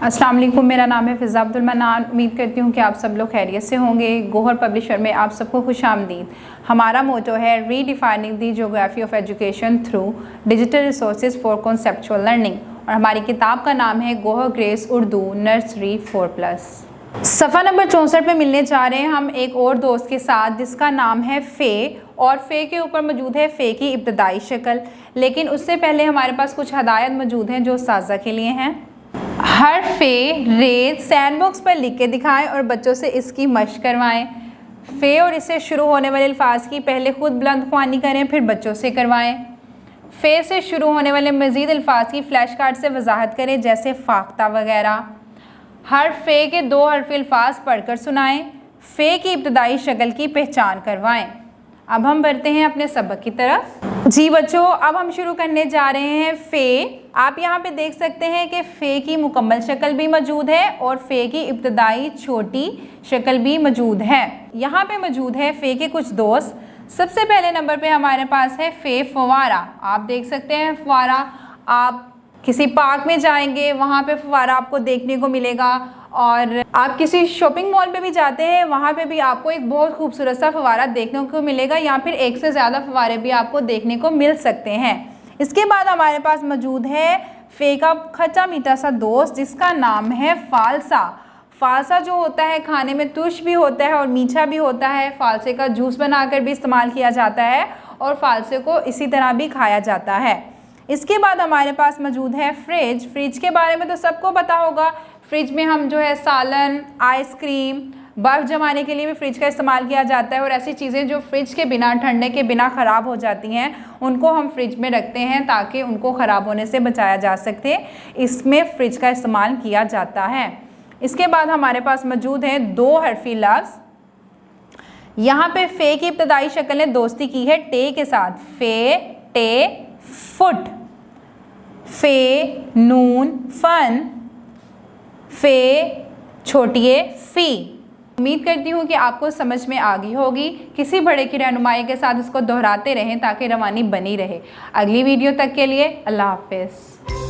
अस्सलाम वालेकुम, मेरा नाम है फ़िज़ा अब्दुल मन्नान। उम्मीद करती हूँ कि आप सब लोग खैरियत से होंगे। गोहर पब्लिशर में आप सबको खुशामदीद। हमारा मोटो है redefining the geography of education through digital resources for conceptual learning, और हमारी किताब का नाम है गोहर ग्रेस उर्दू नर्सरी 4+। सफ़ा नंबर 64 में मिलने जा रहे हैं हम एक और दोस्त के साथ जिसका नाम है फ़े, और फ़े के ऊपर मौजूद है फ़े की इब्तदाई शक्ल। लेकिन उससे पहले हमारे पास कुछ हदायत मौजूद हैं जो साज़ा के लिए हैं। हर फ़े रेत सैंडबॉक्स पर लिख के दिखाएं और बच्चों से इसकी मशक करवाएं। फ़े और इससे शुरू होने वाले अल्फाज की पहले खुद बुलंद ख्वानी करें, फिर बच्चों से करवाएं। फ़े से शुरू होने वाले मज़ीद अल्फाज की फ़्लैश कार्ड से वजाहत करें, जैसे फ़ाख्ता वगैरह। हर फ़े के 2 हरफ़ी अल्फाज पढ़कर सुनाएं। फ़े की इब्तदाई शक्ल की पहचान करवाएं। अब हम बढ़ते हैं अपने सबक की तरफ। जी बच्चों, अब हम शुरू करने जा रहे हैं फ़े। आप यहाँ पे देख सकते हैं कि फ़े की मुकम्मल शक्ल भी मौजूद है और फ़े की इब्तदाई छोटी शक्ल भी मौजूद है। यहाँ पे मौजूद है फ़े के कुछ दोस्त। सबसे पहले नंबर पे हमारे पास है फ़े फवारा। आप देख सकते हैं फवारा, आप किसी पार्क में जाएंगे वहाँ पे फवारा आपको देखने को मिलेगा, और आप किसी शॉपिंग मॉल पे भी जाते हैं वहाँ पे भी आपको एक बहुत खूबसूरत सा फवारा देखने को मिलेगा, या फिर एक से ज़्यादा फवारे भी आपको देखने को मिल सकते हैं। इसके बाद हमारे पास मौजूद है फ़े का खट्टा मीठा सा दोस्त जिसका नाम है फ़ालसा। फ़ालसा जो होता है खाने में तुर्श भी होता है और मीठा भी होता है। फ़ालसे का जूस बनाकर भी इस्तेमाल किया जाता है और फ़ालसे को इसी तरह भी खाया जाता है। इसके बाद हमारे पास मौजूद है फ्रिज। फ्रिज के बारे में तो सबको पता होगा। फ्रिज में हम जो है सालन, आइसक्रीम, बर्फ़ जमाने के लिए भी फ्रिज का इस्तेमाल किया जाता है, और ऐसी चीज़ें जो फ्रिज के बिना, ठंडे के बिना ख़राब हो जाती हैं उनको हम फ्रिज में रखते हैं ताकि उनको ख़राब होने से बचाया जा सके। इसमें फ्रिज का इस्तेमाल किया जाता है। इसके बाद हमारे पास मौजूद है 2 हरफ़ी लफ्ज़। यहाँ पे फ़े की इब्तदाई शक्ल ने दोस्ती की है टे के साथ। फ़े टे फुट, फ़े नून फन, फ़े छोटिए फ़ी। उम्मीद करती हूँ कि आपको समझ में आ गई होगी। किसी बड़े की रहनुमाई के साथ इसको दोहराते रहें ताकि रवानी बनी रहे। अगली वीडियो तक के लिए अल्लाह हाफ़िज़।